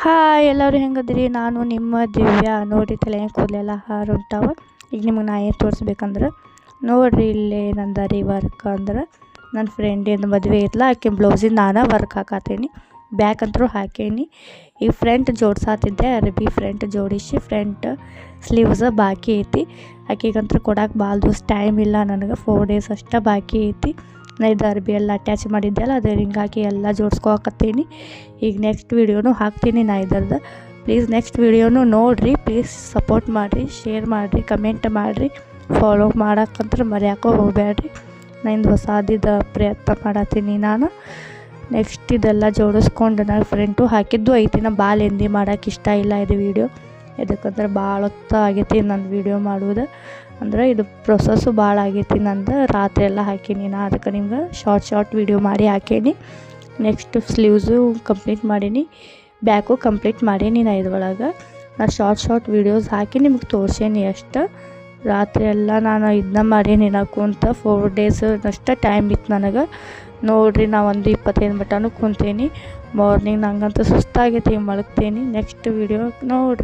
Hi ಎಲ್ಲರೂ ಹೆಂಗದ್ರಿ. ನಾನು ನಿಮ್ಮ ದಿವ್ಯಾ. ನೋಡಿರಿ ತಲೆ ಕೂದಲೆಲ್ಲ ಹಾರುಂಟಾವ. ಈಗ ನಿಮಗೆ ನಾ ಏನು ತೋರಿಸ್ಬೇಕಂದ್ರೆ ನೋಡಿರಿ ಇಲ್ಲೇ ನಂದರಿ ವರ್ಕ್ ಅಂದ್ರೆ ನನ್ನ ಫ್ರೆಂಡಿಂದು ಮದುವೆ ಇತ್ತಲ್ಲ ಆಕೆ ಬ್ಲೌಸಿಂದ ನಾನು ವರ್ಕ್ ಹಾಕತ್ತೀನಿ. ಬ್ಯಾಕ್ ಅಂತೂ ಹಾಕೇನಿ. ಈಗ ಫ್ರಂಟ್ ಜೋಡ್ಸಾತಿದ್ದೆ, ಅರ್ಬಿ ಫ್ರಂಟ್ ಜೋಡಿಸಿ ಫ್ರಂಟ್ ಸ್ಲೀವ್ಸ್ ಬಾಕಿ ಐತಿ. ಆಕೆಗಂತೂ ಕೊಡಕ್ಕೆ ಭಾಳ ದಿವಸ ಟೈಮ್ ಇಲ್ಲ, ನನಗೆ 4 ಡೇಸ್ ಅಷ್ಟೇ ಬಾಕಿ ಐತಿ. ನಾ ಇದು ಅರ್ಬಿ ಎಲ್ಲ ಅಟ್ಯಾಚ್ ಮಾಡಿದ್ದೆಲ್ಲ ಅದೇ ಹಿಂಗಾಗಿ ಎಲ್ಲ ಜೋಡಿಸ್ಕೊಳಕತ್ತೀನಿ. ಈಗ ನೆಕ್ಸ್ಟ್ ವೀಡಿಯೋನು ಹಾಕ್ತೀನಿ ನಾ ಇದ್ರದ್ದು. ಪ್ಲೀಸ್ ನೆಕ್ಸ್ಟ್ ವೀಡಿಯೋನು ನೋಡಿರಿ. ಪ್ಲೀಸ್ ಸಪೋರ್ಟ್ ಮಾಡಿರಿ, ಶೇರ್ ಮಾಡಿರಿ, ಕಮೆಂಟ್ ಮಾಡಿರಿ, ಫಾಲೋ ಮಾಡೋಕ್ಕಂತ ಮರೆಯೋಕ್ಕೂ ಹೋಗಬೇಡ್ರಿ. ನಾನು ಹೊಸದಿದ್ದು ಪ್ರಯತ್ನ ಮಾಡತ್ತೀನಿ ನಾನು. ನೆಕ್ಸ್ಟ್ ಇದೆಲ್ಲ ಜೋಡಿಸ್ಕೊಂಡು ನಾನು ಫ್ರಂಟು ಹಾಕಿದ್ದು ಐತಿ. ನಾ ಭಾಳ ಎಂದಿ ಮಾಡೋಕೆ ಇಷ್ಟ ಇಲ್ಲ ಇದು ವೀಡಿಯೋ. ಇದಕ್ಕಂದ್ರೆ ಭಾಳ ಹೊತ್ತು ಆಗೈತಿ ನನ್ನ ವೀಡಿಯೋ ಮಾಡೋದು. ಅಂದ್ರೆ ಇದು ಪ್ರೊಸೆಸ್ಸು ಭಾಳ ಆಗೈತಿ ನಂದು. ರಾತ್ರಿ ಎಲ್ಲ ಹಾಕೀನಿ ನಾ, ಅದಕ್ಕೆ ನಿಮ್ಗೆ ಶಾರ್ಟ್ ವೀಡಿಯೋ ಮಾಡಿ ಹಾಕೀನಿ. ನೆಕ್ಸ್ಟ್ ಸ್ಲೀವ್ಸು ಕಂಪ್ಲೀಟ್ ಮಾಡೀನಿ, ಬ್ಯಾಕು ಕಂಪ್ಲೀಟ್ ಮಾಡೀನಿ. ನಾ ಇದ್ರೊಳಗೆ ನಾ ಶಾರ್ಟ್ ವೀಡಿಯೋಸ್ ಹಾಕಿ ನಿಮ್ಗೆ ತೋರ್ಸೇನಿ ಅಷ್ಟು. ರಾತ್ರಿ ಎಲ್ಲ ನಾನು ಇದನ್ನ ಮಾಡೀನಿ ನಾ ಕುಂತ 4 ಡೇಸ್ ಅಷ್ಟೇ ಟೈಮ್ ಇತ್ತು ನನಗೆ. ನೋಡಿರಿ ನಾ 1:25 ಮಟನೂ ಕುಂತೀನಿ. ಮಾರ್ನಿಂಗ್ ನಂಗಂತೂ ಸುಸ್ತಾಗೈತಿ, ಮಲಗ್ತೀನಿ. ನೆಕ್ಸ್ಟ್ ವೀಡಿಯೋ ನೋಡಿರಿ.